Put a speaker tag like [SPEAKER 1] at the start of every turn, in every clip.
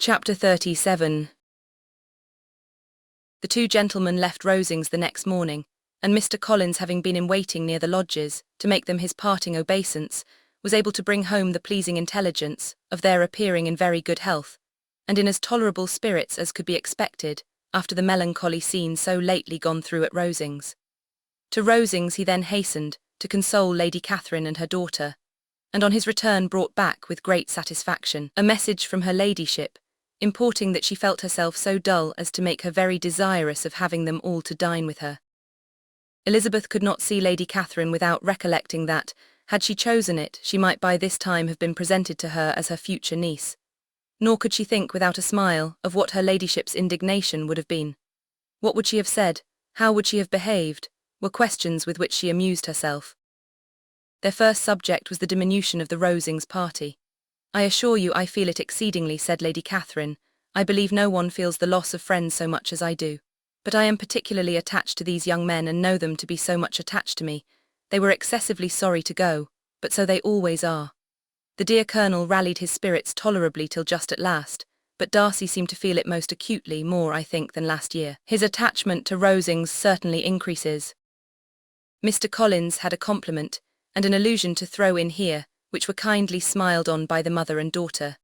[SPEAKER 1] Chapter 37. The two gentlemen left Rosings the next morning, and Mr. Collins, having been in waiting near the lodges, to make them his parting obeisance, was able to bring home the pleasing intelligence of their appearing in very good health, and in as tolerable spirits as could be expected, after the melancholy scene so lately gone through at Rosings. To Rosings he then hastened, to console Lady Catherine and her daughter, and on his return brought back with great satisfaction a message from her ladyship, importing that she felt herself so dull as to make her very desirous of having them all to dine with her. Elizabeth could not see Lady Catherine without recollecting that, had she chosen it, she might by this time have been presented to her as her future niece. Nor could she think without a smile of what her ladyship's indignation would have been. What would she have said, how would she have behaved, were questions with which she amused herself. Their first subject was the diminution of the Rosings party. "I assure you I feel it exceedingly," said Lady Catherine. "I believe no one feels the loss of friends so much as I do. But I am particularly attached to these young men and know them to be so much attached to me. They were excessively sorry to go, but so they always are." The dear Colonel rallied his spirits tolerably till just at last, but Darcy seemed to feel it most acutely, more, I think, than last year. His attachment to Rosings certainly increases. Mr. Collins had a compliment and an allusion to throw in here, which were kindly smiled on by the mother and daughter.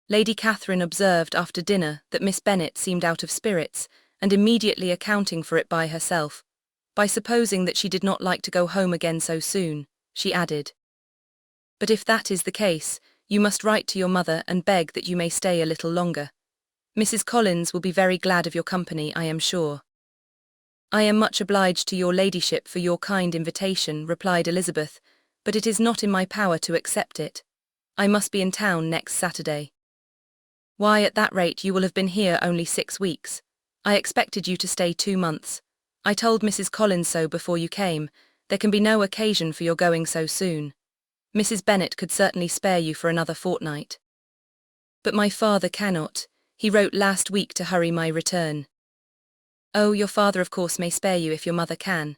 [SPEAKER 1] Lady Catherine observed after dinner that Miss Bennet seemed out of spirits, and immediately accounting for it by herself, by supposing that she did not like to go home again so soon, she added, "But if that is the case, you must write to your mother and beg that you may stay a little longer. Mrs. Collins will be very glad of your company, I am sure." "I am much obliged to your ladyship for your kind invitation," replied Elizabeth, "but it is not in my power to accept it. I must be in town next Saturday." "Why, at that rate you will have been here only 6 weeks. I expected you to stay 2 months. I told Mrs. Collins so before you came. There can be no occasion for your going so soon. Mrs. Bennet could certainly spare you for another fortnight." "But my father cannot. He wrote last week to hurry my return." "Oh, your father of course may spare you if your mother can.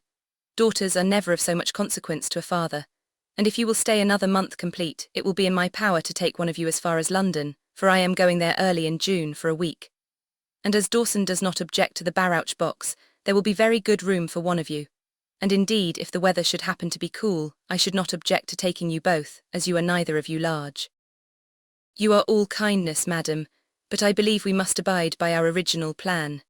[SPEAKER 1] Daughters are never of so much consequence to a father. And if you will stay another month complete, it will be in my power to take one of you as far as London, for I am going there early in June for a week. And as Dawson does not object to the Barouch box, there will be very good room for one of you. And indeed, if the weather should happen to be cool, I should not object to taking you both, as you are neither of you large." "You are all kindness, madam, but I believe we must abide by our original plan."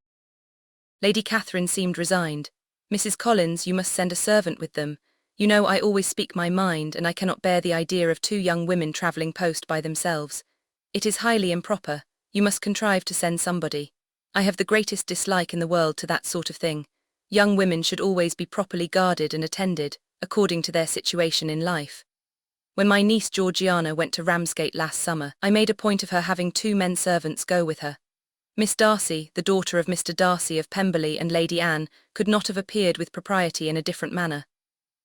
[SPEAKER 1] Lady Catherine seemed resigned. "Mrs. Collins, you must send a servant with them. You know I always speak my mind, and I cannot bear the idea of 2 young women travelling post by themselves. It is highly improper. You must contrive to send somebody. I have the greatest dislike in the world to that sort of thing. Young women should always be properly guarded and attended, according to their situation in life. When my niece Georgiana went to Ramsgate last summer, I made a point of her having 2 men servants go with her. Miss Darcy, the daughter of Mr. Darcy of Pemberley, and Lady Anne, could not have appeared with propriety in a different manner.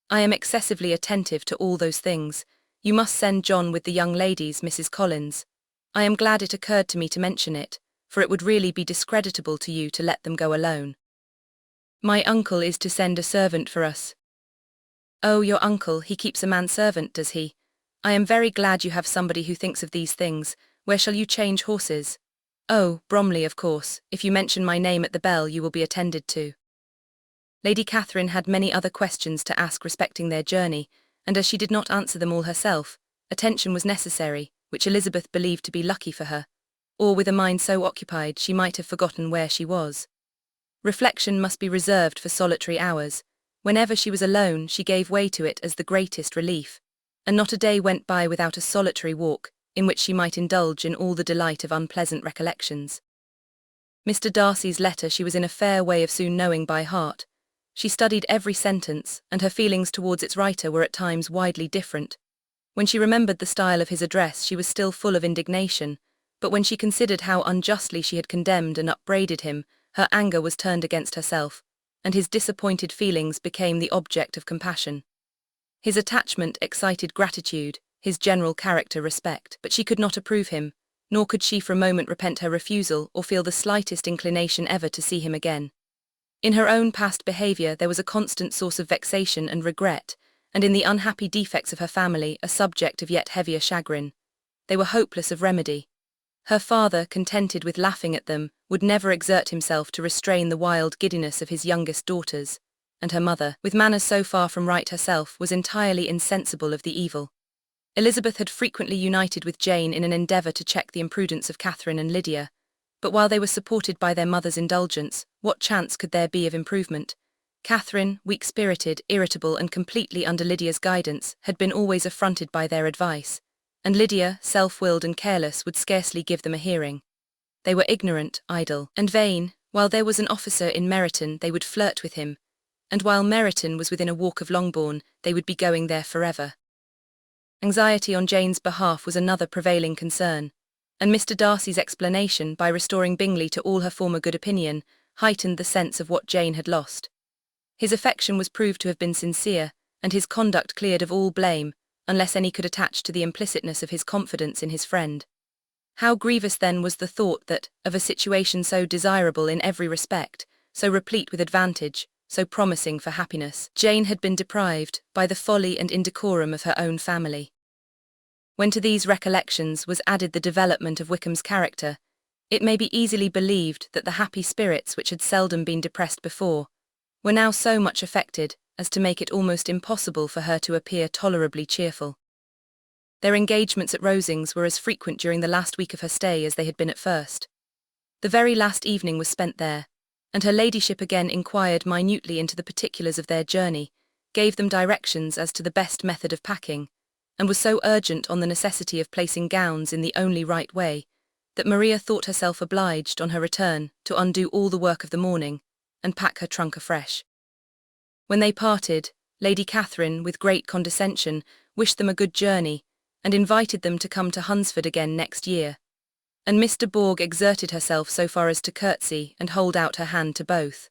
[SPEAKER 1] I am excessively attentive to all those things. You must send John with the young ladies, Mrs. Collins. I am glad it occurred to me to mention it, for it would really be discreditable to you to let them go alone." "My uncle is to send a servant for us." "Oh, your uncle, he keeps a manservant, does he? I am very glad you have somebody who thinks of these things. Where shall you change horses?" "Oh, Bromley, of course. If you mention my name at the bell you will be attended to." Lady Catherine had many other questions to ask respecting their journey, and as she did not answer them all herself, attention was necessary, which Elizabeth believed to be lucky for her, or with a mind so occupied she might have forgotten where she was. Reflection must be reserved for solitary hours. Whenever she was alone she gave way to it as the greatest relief, and not a day went by without a solitary walk, in which she might indulge in all the delight of unpleasant recollections. Mr. Darcy's letter she was in a fair way of soon knowing by heart. She studied every sentence, and her feelings towards its writer were at times widely different. When she remembered the style of his address she was still full of indignation, but when she considered how unjustly she had condemned and upbraided him, her anger was turned against herself, and his disappointed feelings became the object of compassion. His attachment excited gratitude, his general character respect, but she could not approve him, nor could she for a moment repent her refusal or feel the slightest inclination ever to see him again. In her own past behaviour there was a constant source of vexation and regret, and in the unhappy defects of her family a subject of yet heavier chagrin. They were hopeless of remedy. Her father, contented with laughing at them, would never exert himself to restrain the wild giddiness of his youngest daughters, and her mother, with manners so far from right herself, was entirely insensible of the evil. Elizabeth had frequently united with Jane in an endeavour to check the imprudence of Catherine and Lydia, but while they were supported by their mother's indulgence, what chance could there be of improvement? Catherine, weak-spirited, irritable, and completely under Lydia's guidance, had been always affronted by their advice, and Lydia, self-willed and careless, would scarcely give them a hearing. They were ignorant, idle, and vain. While there was an officer in Meryton, they would flirt with him, and while Meryton was within a walk of Longbourn, they would be going there forever. Anxiety on Jane's behalf was another prevailing concern, and Mr. Darcy's explanation, by restoring Bingley to all her former good opinion, heightened the sense of what Jane had lost. His affection was proved to have been sincere, and his conduct cleared of all blame, unless any could attach to the implicitness of his confidence in his friend. How grievous then was the thought that, of a situation so desirable in every respect, so replete with advantage, so promising for happiness, Jane had been deprived by the folly and indecorum of her own family. When to these recollections was added the development of Wickham's character, it may be easily believed that the happy spirits which had seldom been depressed before, were now so much affected as to make it almost impossible for her to appear tolerably cheerful. Their engagements at Rosings were as frequent during the last week of her stay as they had been at first. The very last evening was spent there, and her ladyship again inquired minutely into the particulars of their journey, gave them directions as to the best method of packing, and was so urgent on the necessity of placing gowns in the only right way, that Maria thought herself obliged, on her return, to undo all the work of the morning, and pack her trunk afresh. When they parted, Lady Catherine, with great condescension, wished them a good journey, and invited them to come to Hunsford again next year, and Miss de Bourgh exerted herself so far as to curtsy and hold out her hand to both.